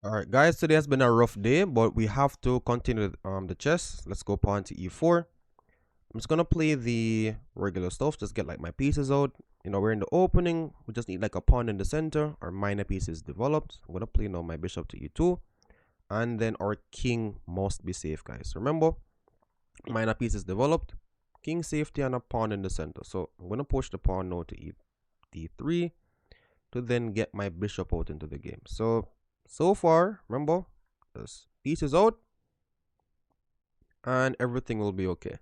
All right, guys, today has been a rough day, but we have to continue the chess. Let's go pawn to e4. I'm just gonna play the regular stuff, just get like my pieces out. We're in the opening. We just need like a pawn in the center. Our minor piece is developed. I'm gonna play now my bishop to e2, and then our king must be safe, guys. Remember, minor piece is developed, king safety, and a pawn in the center. So I'm gonna push the pawn now to d3 to then get my bishop out into the game. So far, remember, this piece is out and everything will be okay.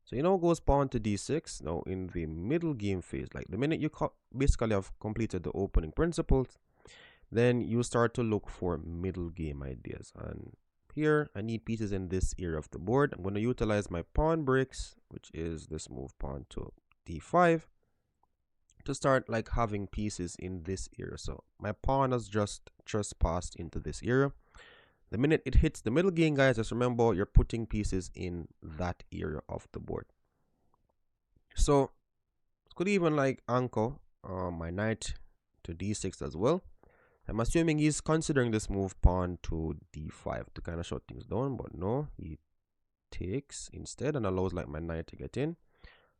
So goes pawn to d6. Now in the middle game phase, like the minute you basically have completed the opening principles, then you start to look for middle game ideas. And here I need pieces in this area of the board. I'm going to utilize my pawn breaks, which is this move pawn to d5, to start like having pieces in this area. So my pawn has just trespassed into this area. The minute it hits the middle game, guys, just remember you're putting pieces in that area of the board. So could even like anchor my knight to d6 as well. I'm assuming he's considering this move pawn to d5 to kind of shut things down, but no, he takes instead and allows like my knight to get in.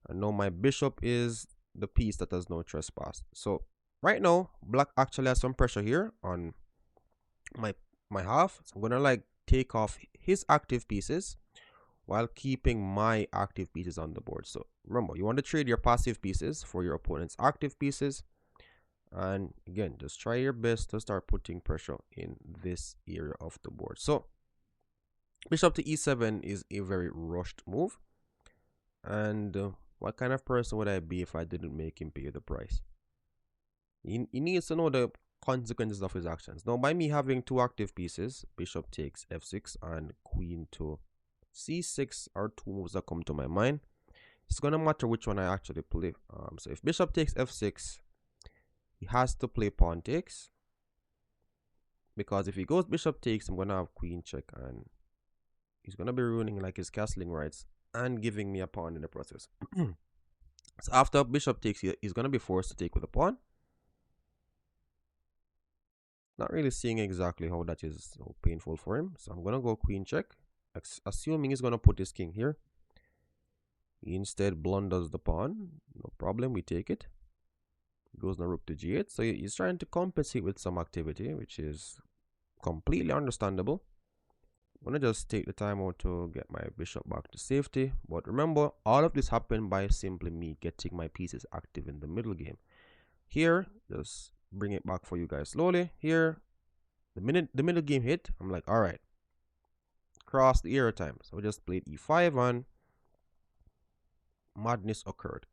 And now my bishop is the piece that has no trespass. So right now, black actually has some pressure here on my half. So I'm gonna like take off his active pieces while keeping my active pieces on the board. So remember, you want to trade your passive pieces for your opponent's active pieces. And again, just try your best to start putting pressure in this area of the board. So bishop to e7 is a very rushed move. And what kind of person would I be if I didn't make him pay the price? He needs to know the consequences of his actions. Now, by me having two active pieces, bishop takes f6 and queen to c6 are two moves that come to my mind. It's going to matter which one I actually play. So if bishop takes f6, he has to play pawn takes. Because if he goes bishop takes, I'm going to have queen check, and he's going to be ruining like his castling rights and giving me a pawn in the process. So after bishop takes, he's going to be forced to take with a pawn. Not really seeing exactly how that is so painful for him. So I'm going to go queen check, assuming he's going to put his king here. He instead blunders the pawn. No problem, we take it. Goes the rook to g8. So he's trying to compensate with some activity, which is completely understandable. I'm going to just take the time out to get my bishop back to safety. But remember, all of this happened by simply me getting my pieces active in the middle game. Here, just bring it back for you guys slowly. Here, the minute the middle game hit, I'm like, all right, cross the era time. So I just played e5 and madness occurred.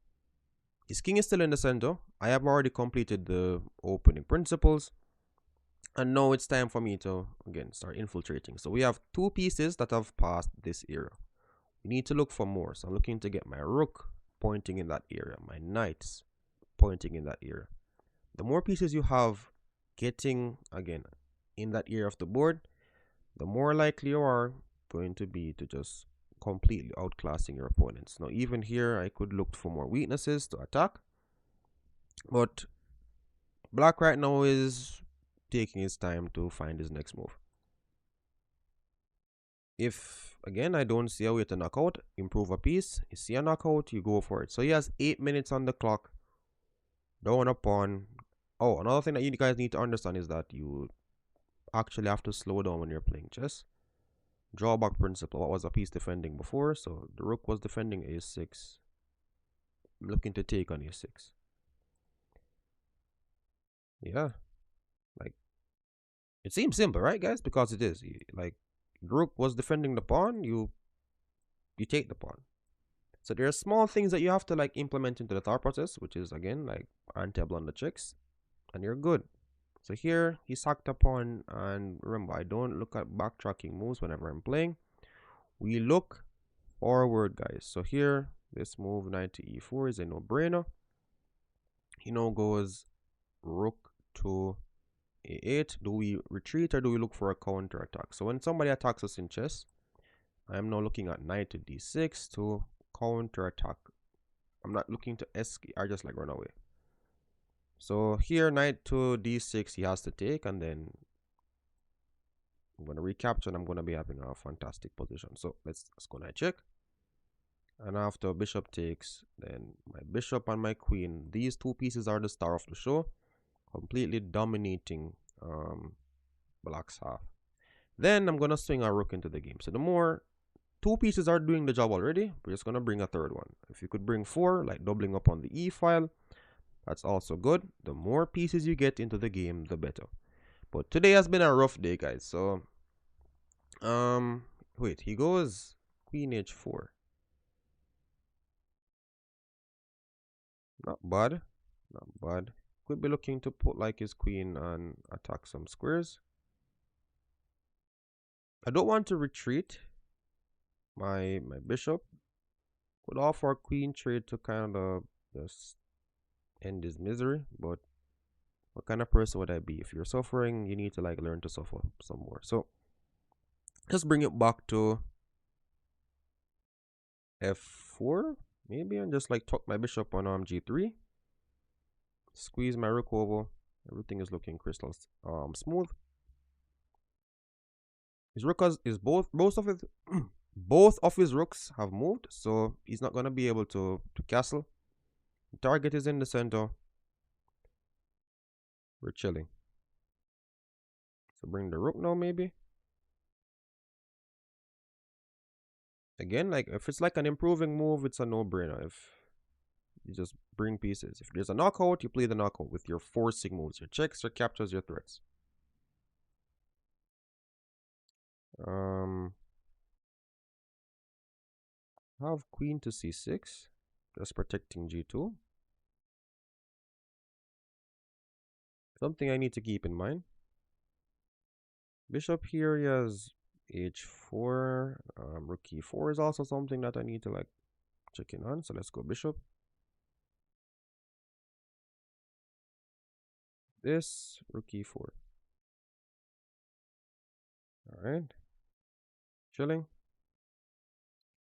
His king is still in the center. I have already completed the opening principles. And now it's time for me to, again, start infiltrating. So we have two pieces that have passed this era. We need to look for more. So I'm looking to get my rook pointing in that area, my knights pointing in that area. The more pieces you have getting, again, in that area of the board, the more likely you are going to be to just completely outclassing your opponents. Now, even here, I could look for more weaknesses to attack. But black right now is taking his time to find his next move. If, again, I don't see a way to knock out, improve a piece. You see a knockout, you go for it. So he has 8 minutes on the clock. Down a pawn. Oh, another thing that you guys need to understand is that you actually have to slow down when you're playing chess. Drawback principle. What was a piece defending before? So the rook was defending a6. I'm looking to take on a6. Yeah. Like, it seems simple, right, guys? Because it is. Like, the rook was defending the pawn. You take the pawn. So there are small things that you have to like implement into the thought process, which is again like anti-blunder checks, and you're good. So here he sacked a pawn, and remember, I don't look at backtracking moves whenever I'm playing. We look forward, guys. So here, this move knight to e4 is a no-brainer. He now goes rook to a8. Do we retreat or do we look for a counter attack? So when somebody attacks us in chess, I'm now looking at knight to d6 to counter attack. I'm not looking to escape. I just like run away. So here, knight to d6, he has to take, and then I'm gonna recapture and I'm gonna be having a fantastic position. So let's go and check. And after bishop takes, then my bishop and my queen, these two pieces are the star of the show, completely dominating black's half. Then I'm gonna swing a rook into the game. So the more two pieces are doing the job already, we're just gonna bring a third one. If you could bring four, like doubling up on the e file, that's also good. The more pieces you get into the game, the better. But today has been a rough day, guys. So wait, he goes queen h4. Not bad. Not bad. Could be looking to put like his queen and attack some squares. I don't want to retreat my bishop. Could offer a queen trade to kind of just end his misery, but what kind of person would I be? If you're suffering, you need to like learn to suffer some more. So just bring it back to f4 maybe, and just like tuck my bishop on g3. Squeeze my rook over. Everything is looking crystal smooth. His rook is both of his both of his rooks have moved, so he's not gonna be able to castle. The target is in the center. We're chilling. So bring the rook now, maybe. Again, like if it's like an improving move, it's a no-brainer. If you just bring pieces. If there's a knockout, you play the knockout with your forcing moves, your checks, your captures, your threats. Have queen to c6, just protecting g2. Something I need to keep in mind. Bishop here, he has h4. Rook e4 is also something that I need to like check in on. So let's go bishop. This rook e4. All right, chilling.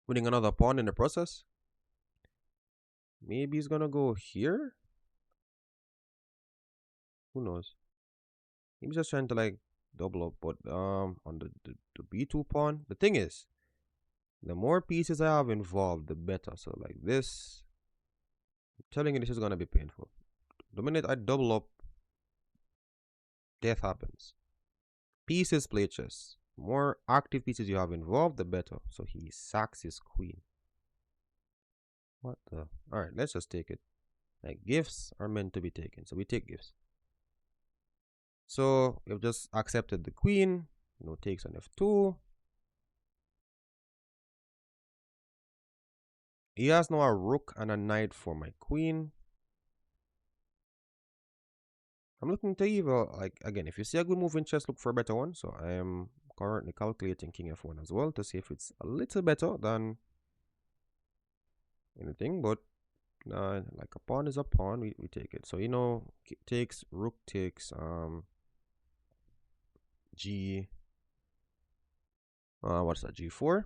Winning another pawn in the process. Maybe he's gonna go here. Who knows? He's just trying to like double up, but on the b2 pawn. The thing is, the more pieces I have involved, the better. So like this, I'm telling you, this is gonna be painful. The minute I double up, death happens. Pieces play chess. More active pieces you have involved, the better. So he sacks his queen. What the? Alright, let's just take it. Like, gifts are meant to be taken. So we take gifts. So we've just accepted the queen. No takes on f2. He has now a rook and a knight for my queen. I'm looking to either, like, again, if you see a good move in chess, look for a better one. So I am currently calculating king f1 as well to see if it's a little better than anything. But like a pawn is a pawn, we take it. So, you know, takes, rook takes, what's that, g4.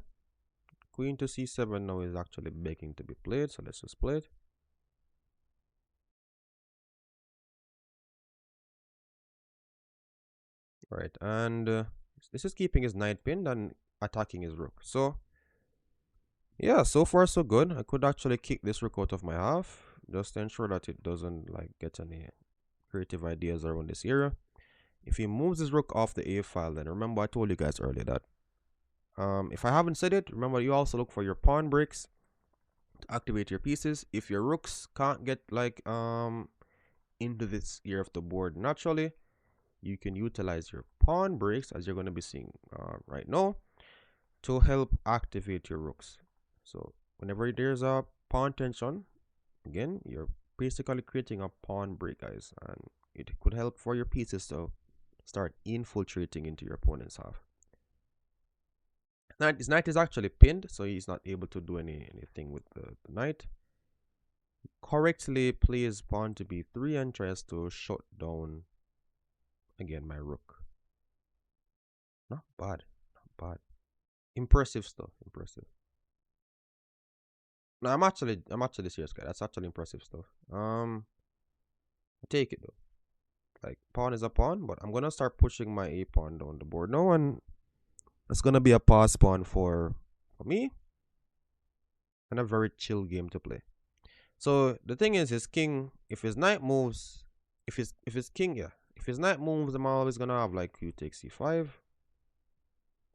Queen to c7 now is actually begging to be played, so let's just play it. Right, and this is keeping his knight pinned and attacking his rook. So yeah, so far so good. I could actually kick this rook out of my half just to ensure that it doesn't like get any creative ideas around this area. If he moves his rook off the a file, then remember I told you guys earlier that if I haven't said it, remember you also look for your pawn breaks to activate your pieces. If your rooks can't get like into this area of the board naturally, you can utilize your pawn breaks, as you're going to be seeing right now, to help activate your rooks. So whenever there's a pawn tension, again, you're basically creating a pawn break, guys, and it could help for your pieces to start infiltrating into your opponent's half. His knight is actually pinned, so he's not able to do anything with the knight. Correctly plays pawn to b3 and tries to shut down again my rook. Not bad, not bad. Impressive stuff, impressive. No, I'm actually serious, guys. That's actually impressive stuff. I take it though. Like, pawn is a pawn, but I'm gonna start pushing my a pawn down the board now, and It's gonna be a pass pawn for me, and a very chill game to play. So the thing is, his king, if his knight moves, if his king, yeah, if his knight moves, I'm always gonna have like q takes c5,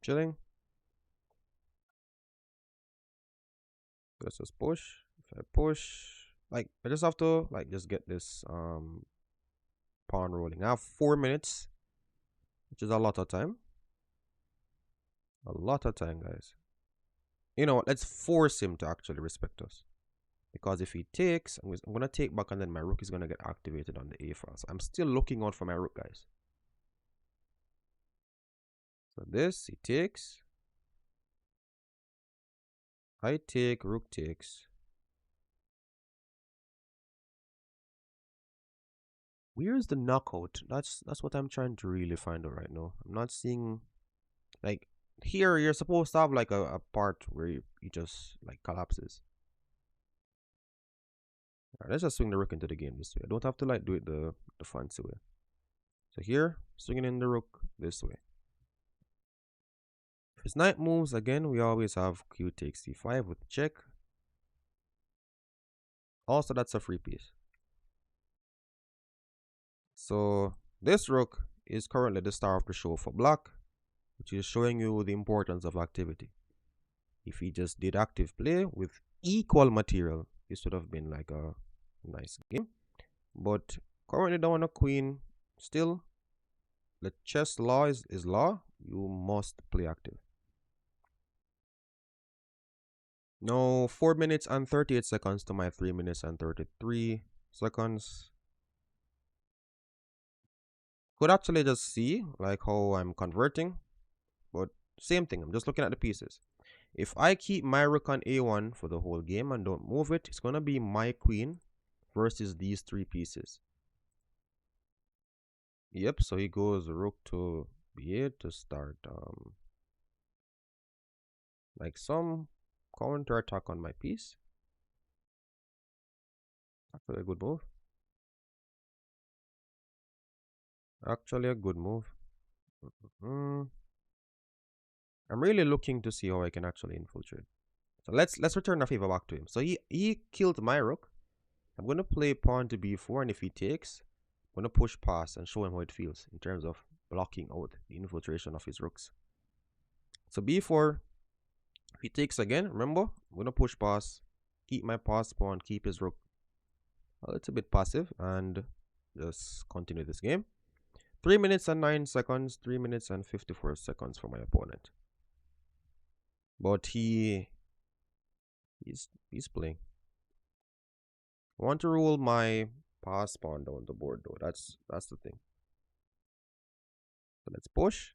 chilling. Let's just push. If I push, like I just have to like just get this pawn rolling. I have 4 minutes, which is a lot of time. A lot of time, guys. You know what? Let's force him to actually respect us. Because if he takes, I'm going to take back and then my rook is going to get activated on the A file. So I'm still looking out for my rook, guys. So this, he takes. I take, rook takes. Where's the knockout? That's what I'm trying to really find out right now. I'm not seeing, like, here you're supposed to have like a part where he just like collapses. All right, let's just swing the rook into the game this way. I don't have to like do it the fancy way. So here, swinging in the rook this way. If his knight moves, again, we always have q takes c5 with check. Also, that's a free piece. So this rook is currently the star of the show for black, which is showing you the importance of activity. If he just did active play with equal material, this would have been like a nice game. But currently down a queen, still, the chess law is law. You must play active. No, 4 minutes and 38 seconds to my 3 minutes and 33 seconds. Could actually just see like how I'm converting, but same thing. I'm just looking at the pieces. If I keep my rook on a1 for the whole game and don't move it, it's gonna be my queen versus these three pieces. Yep, so he goes rook to b8 to start like some counter attack on my piece. Actually a good move. Actually a good move. I'm really looking to see how I can actually infiltrate. So let's return the favor back to him. So he killed my rook. I'm gonna play pawn to b4, and if he takes, I'm gonna push past and show him how it feels in terms of blocking out the infiltration of his rooks. So b4, if he takes again, remember, I'm gonna push past, keep my pass pawn, keep his rook a little bit passive, and just continue this game. 3 minutes and 9 seconds, 3 minutes and 54 seconds for my opponent. But he's playing. I want to roll my pass pawn down the board though. That's the thing. So let's push.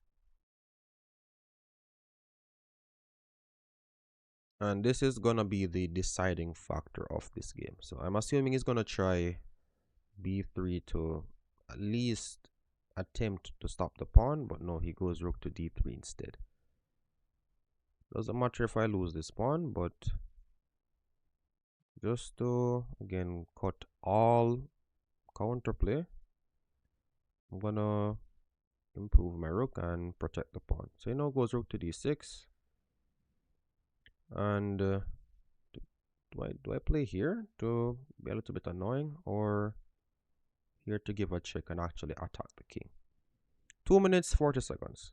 And this is gonna be the deciding factor of this game. So I'm assuming he's gonna try b3 to at least attempt to stop the pawn, but no, he goes rook to d3 instead. Doesn't matter if I lose this pawn, but just to again cut all counterplay, I'm gonna improve my rook and protect the pawn. So he now goes rook to d6, and do I play here to be a little bit annoying, or here to give a check and actually attack the king? 2 minutes 40 seconds.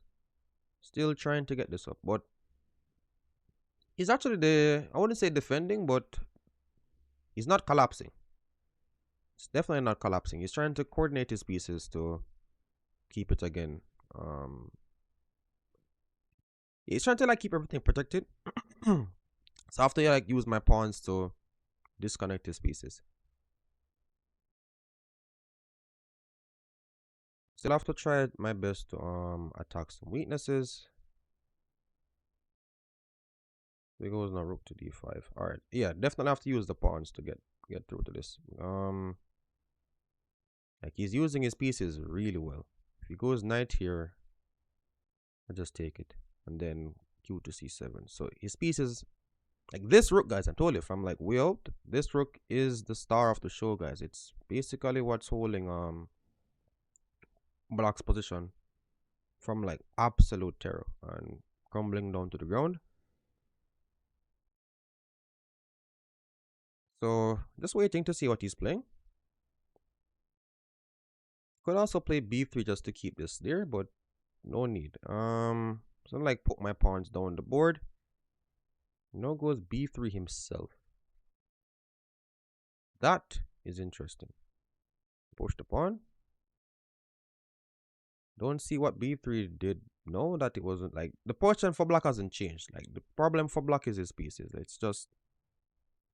Still trying to get this up, but he's actually I wouldn't say defending, but he's not collapsing. It's definitely not collapsing. He's trying to coordinate his pieces to keep it again. He's trying to like keep everything protected. So after I like use my pawns to disconnect his pieces. Still have to try my best to attack some weaknesses. He goes now rook to d5. Alright. Yeah, definitely have to use the pawns to get through to this. Like he's using his pieces really well. If he goes knight here, I just take it. And then q to c7. So his pieces, like this rook, guys, I told you from like way out, this rook is the star of the show, guys. It's basically what's holding black's position from like absolute terror. And crumbling down to the ground. So just waiting to see what he's playing. Could also play b3 just to keep this there, but no need. So like put my pawns down the board. Goes b3 himself. That is interesting. Push the pawn. Don't see what b3 did. No, that it wasn't like the position for black hasn't changed. Like the problem for black is his pieces. It's just,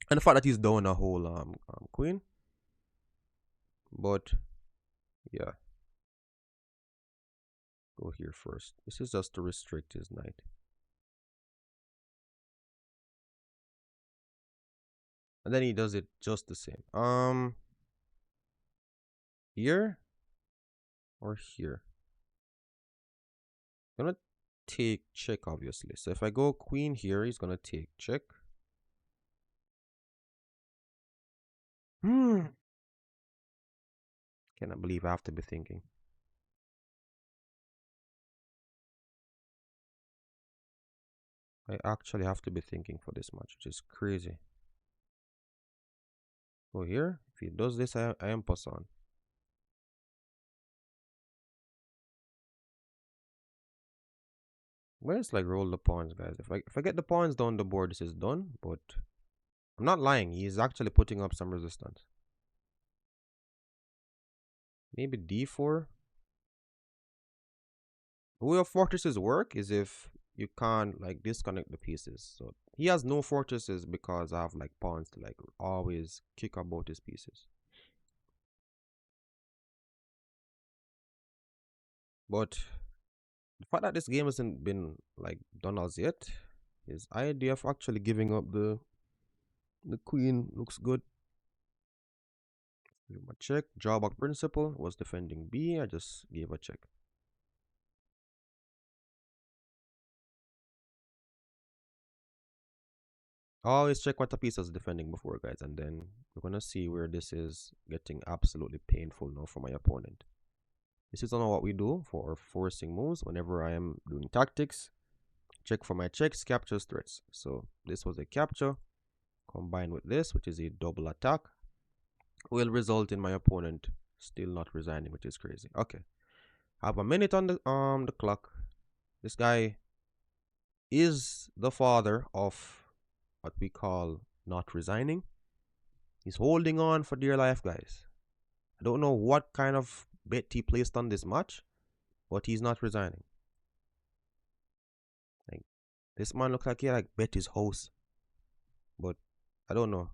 and the fact that he's down a whole queen. But yeah, go here first. This is just to restrict his knight. And then he does it just the same. Here or here. Gonna take check, obviously. So if I go queen here, he's gonna take check. Cannot believe I have to be thinking. I actually have to be thinking for this match, which is crazy. Go here. If he does this, I am pass on. Where's like roll the pawns, guys? If I get the pawns down the board, this is done. But I'm not lying. He's actually putting up some resistance. Maybe d4. The way of fortresses work is if you can't like disconnect the pieces. So he has no fortresses because I have like pawns to like always kick about his pieces. But the fact that this game hasn't been like done as yet, his idea of actually giving up the queen looks good. Give him a check. Drawback principle was defending B. I just gave a check. Always check what the piece is defending before, guys, and then we're gonna see where this is getting absolutely painful now for my opponent. This is not what we do for forcing moves. Whenever I am doing tactics, check for my checks, captures, threats. So this was a capture combined with this, which is a double attack, will result in my opponent still not resigning, which is crazy. Okay, I have a minute on the clock. This guy is the father of what we call not resigning. He's holding on for dear life, guys. I don't know what kind of bet he placed on this match, but he's not resigning. Like this man looks like he like bet his house, but I don't know.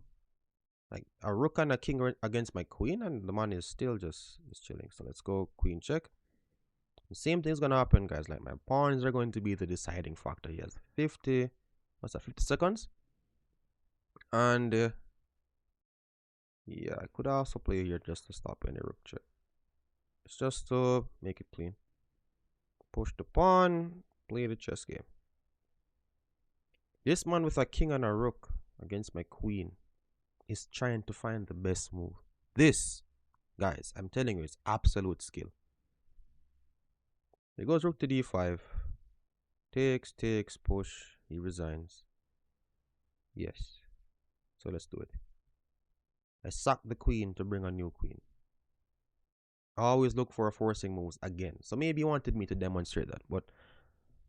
Like a rook and a king against my queen, and the man is still just chilling. So let's go queen check. The same thing's gonna happen, guys. Like my pawns are going to be the deciding factor. He has 50. What's that? 50 seconds. And yeah, I could also play here just to stop any rook check. It's just to make it clean. Push the pawn, play the chess game. This man with a king and a rook against my queen is trying to find the best move. This, guys, I'm telling you, it's absolute skill. He goes rook to d5. Takes, push. He resigns. Yes. So let's do it. I sack the queen to bring a new queen. I always look for forcing moves again. So maybe you wanted me to demonstrate that. But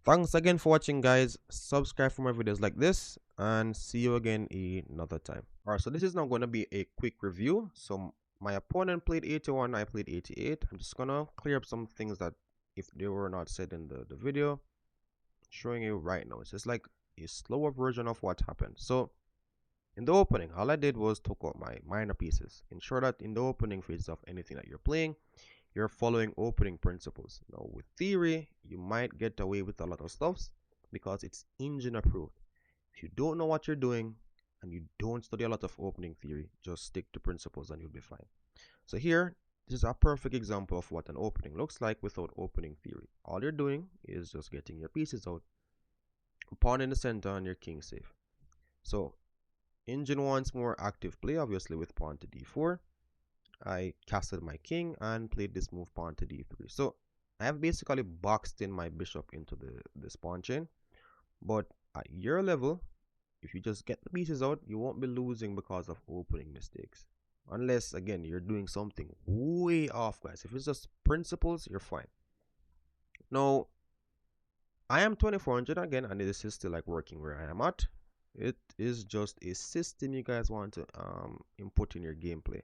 thanks again for watching, guys. Subscribe for more videos like this. And see you again another time. Alright, so this is now going to be a quick review. So my opponent played 81. I played 88. I'm just going to clear up some things that if they were not said in the video. Showing you right now. It's just like a slower version of what happened. So in the opening, all I did was took out my minor pieces. Ensure that in the opening phase of anything that you're playing, you're following opening principles. Now with theory, you might get away with a lot of stuffs because it's engine approved. If you don't know what you're doing and you don't study a lot of opening theory, just stick to principles and you'll be fine. So here, this is a perfect example of what an opening looks like without opening theory. All you're doing is just getting your pieces out, pawn in the center, and your king safe. So engine wants more active play, obviously, with pawn to d4. I castled my king and played this move pawn to d3. So I have basically boxed in my bishop into this pawn chain. But at your level, if you just get the pieces out, you won't be losing because of opening mistakes. Unless, again, you're doing something way off, guys. If it's just principles, you're fine. Now, I am 2400 again, and this is still like working where I am at. It is just a system you guys want to input in your gameplay.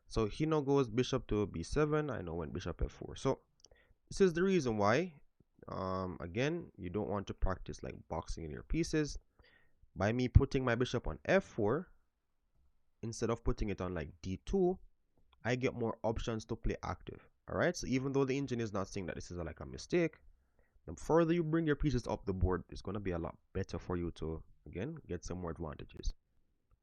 So he now goes bishop to b7. I know when bishop f4. So this is the reason why, again, you don't want to practice like boxing in your pieces. By me putting my bishop on f4, instead of putting it on like d2, I get more options to play active. Alright, so even though the engine is not saying that this is like a mistake, the further you bring your pieces up the board, it's going to be a lot better for you to, again, get some more advantages.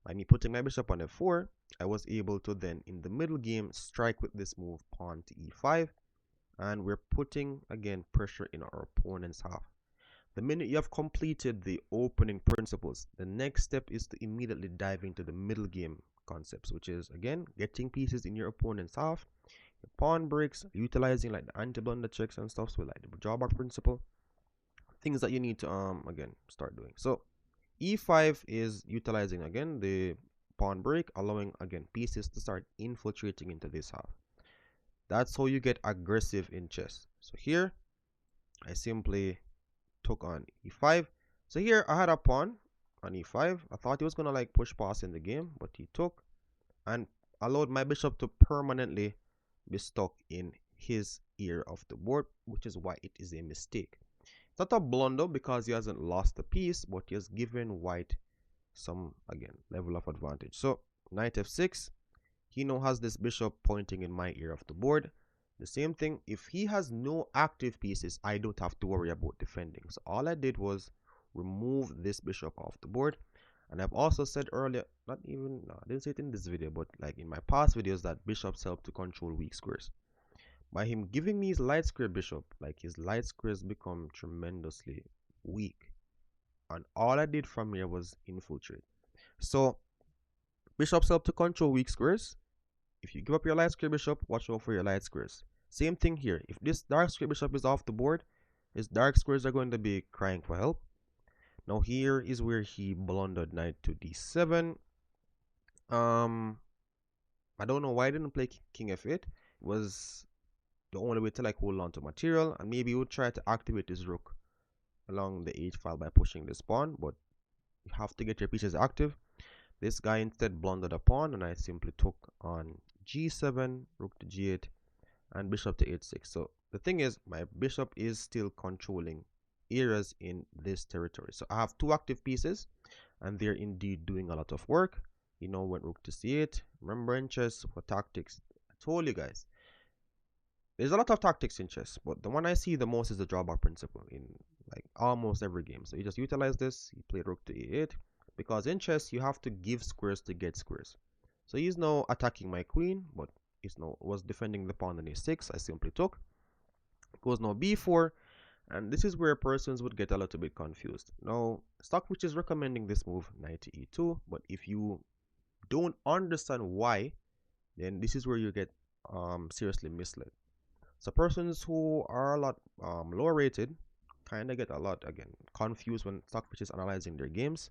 By me putting my bishop on f4, I was able to then, in the middle game, strike with this move, pawn to e5, and we're putting, again, pressure in our opponent's half. The minute you have completed the opening principles, the next step is to immediately dive into the middle game concepts, which is, again, getting pieces in your opponent's half, your pawn breaks, utilizing like the anti-blunder checks and stuff, so like the drawback principle, things that you need to, again, start doing. So e5 is utilizing, again, the pawn break, allowing, again, pieces to start infiltrating into this half. That's how you get aggressive in chess. So here, I simply took on e5. So here I had a pawn on e5. I thought he was gonna like push past in the game, but he took and allowed my bishop to permanently be stuck in his ear of the board, which is why it is a mistake. It's not a blunder because he hasn't lost the piece, but he has given white some, again, level of advantage. So knight f6, he now has this bishop pointing in my ear of the board. The same thing, if he has no active pieces, I don't have to worry about defending. So all I did was remove this bishop off the board. And I've also said earlier, not even, no, I didn't say it in this video, but like in my past videos, that bishops help to control weak squares. By him giving me his light square bishop, like his light squares become tremendously weak. And all I did from here was infiltrate. So bishops help to control weak squares. If you give up your light square bishop, watch out for your light squares. Same thing here. If this dark square bishop is off the board, his dark squares are going to be crying for help. Now here is where he blundered knight to d7. I don't know why I didn't play king f8. It was the only way to like hold on to material, and maybe he would try to activate his rook along the h file by pushing this pawn, but you have to get your pieces active. This guy instead blundered a pawn, and I simply took on g7, rook to g8, and bishop to h6. So the thing is, my bishop is still controlling areas in this territory. So I have two active pieces, and they're indeed doing a lot of work. You know, when rook to c8. Remember in chess, for tactics, I told you guys, there's a lot of tactics in chess, but the one I see the most is the drawback principle in like almost every game. So you just utilize this, you play rook to e8, because in chess you have to give squares to get squares. So he's now attacking my queen, but he's now was defending the pawn on a6. I simply took. Goes now b4, and this is where persons would get a little bit confused. Now, Stockfish is recommending this move, knight to e2, but if you don't understand why, then this is where you get seriously misled. So persons who are a lot lower rated kind of get a lot, again, confused when Stockfish is analyzing their games.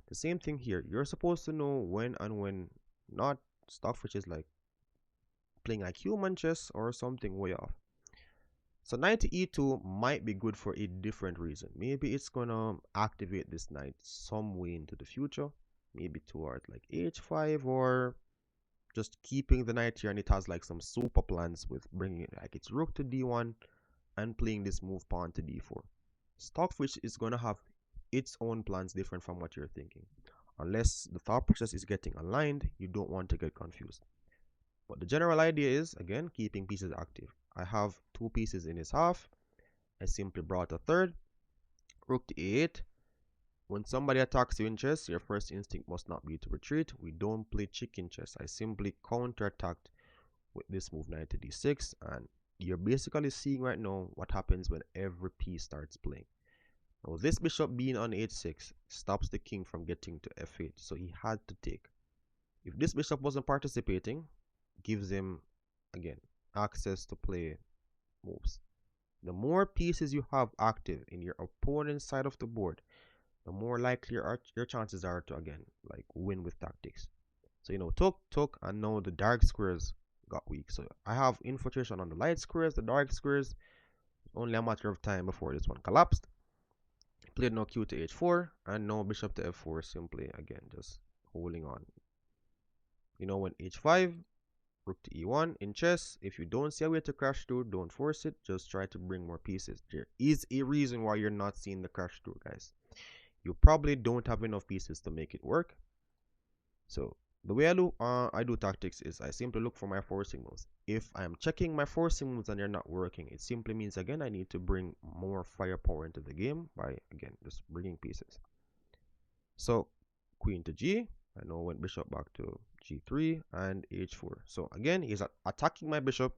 The same thing here. You're supposed to know when and when not. Stockfish is like playing like human chess or something way off. So knight to e2 might be good for a different reason. Maybe it's gonna activate this knight some way into the future. Maybe toward like h5, or just keeping the knight here, and it has like some super plans with bringing it like its rook to d1 and playing this move pawn to d4. Stockfish is gonna have its own plans different from what you're thinking. Unless the thought process is getting aligned, you don't want to get confused. But the general idea is, again, keeping pieces active. I have two pieces in his half. I simply brought a third. Rook to a8. When somebody attacks you in chess, your first instinct must not be to retreat. We don't play chicken chess. I simply counterattacked with this move, knight to d6. And you're basically seeing right now what happens when every piece starts playing. Now, this bishop being on h6 stops the king from getting to f8. So he had to take. If this bishop wasn't participating, gives him, again, access to play moves. The more pieces you have active in your opponent's side of the board, the more likely your chances are to again like win with tactics. So took, and now the dark squares got weak. So I have infiltration on the light squares, the dark squares. Only a matter of time before this one collapsed. Played no q to h4 and no bishop to f4. Simply again just holding on. When h5, rook to e1 in chess. If you don't see a way to crash through, don't force it. Just try to bring more pieces. There is a reason why you're not seeing the crash through, guys. You probably don't have enough pieces to make it work. So the way I do tactics is I simply look for my forcing moves. If I'm checking my forcing moves and they're not working, it simply means again I need to bring more firepower into the game by again just bringing pieces. So queen to g, I know went bishop back to g3 and h4. So again he's attacking my bishop.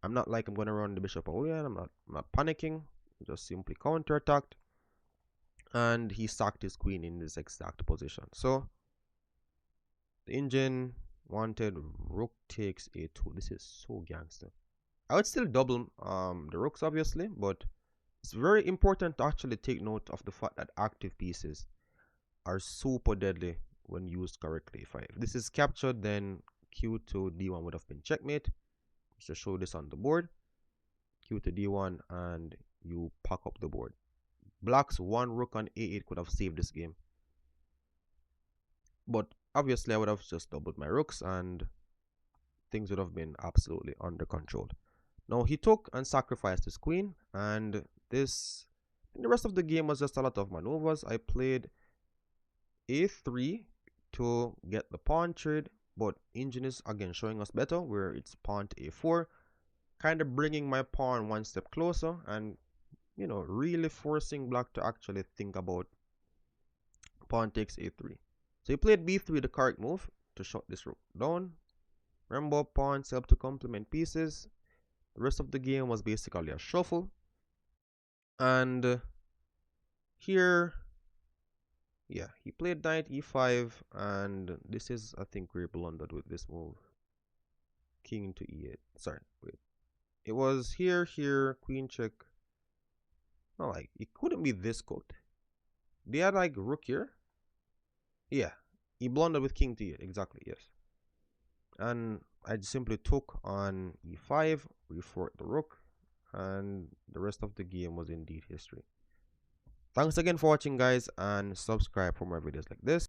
I'm not like I'm gonna run the bishop away. I'm not panicking. Just simply counterattacked, and he sacked his queen in this exact position. So the engine wanted rook takes a2. This is so gangster. I would still double the rooks obviously, but it's very important to actually take note of the fact that active pieces are super deadly when used correctly. If this is captured, then q to d1 would have been checkmate. Let's just show this on the board. Q to d1 and you pack up the board. Black's one rook on a8 could have saved this game, but obviously I would have just doubled my rooks and things would have been absolutely under control. Now he took and sacrificed his queen, and the rest of the game was just a lot of maneuvers. I played a3 to get the pawn trade, but engine is again showing us better where it's pawn to a4, kind of bringing my pawn one step closer and really forcing black to actually think about pawn takes a3. So he played b3, the correct move to shut this rook down. Remember, pawns help to complement pieces. The rest of the game was basically a shuffle. And here, yeah, he played knight e5, and this is, I think, we blundered with this move. King to e8. Sorry, wait. It was here, queen check. No, like, it couldn't be this cooked. They had, like, rook here. Yeah, he blundered with king to e8, exactly, yes. And I simply took on e5, reforked the rook, and the rest of the game was indeed history. Thanks again for watching, guys, and subscribe for more videos like this.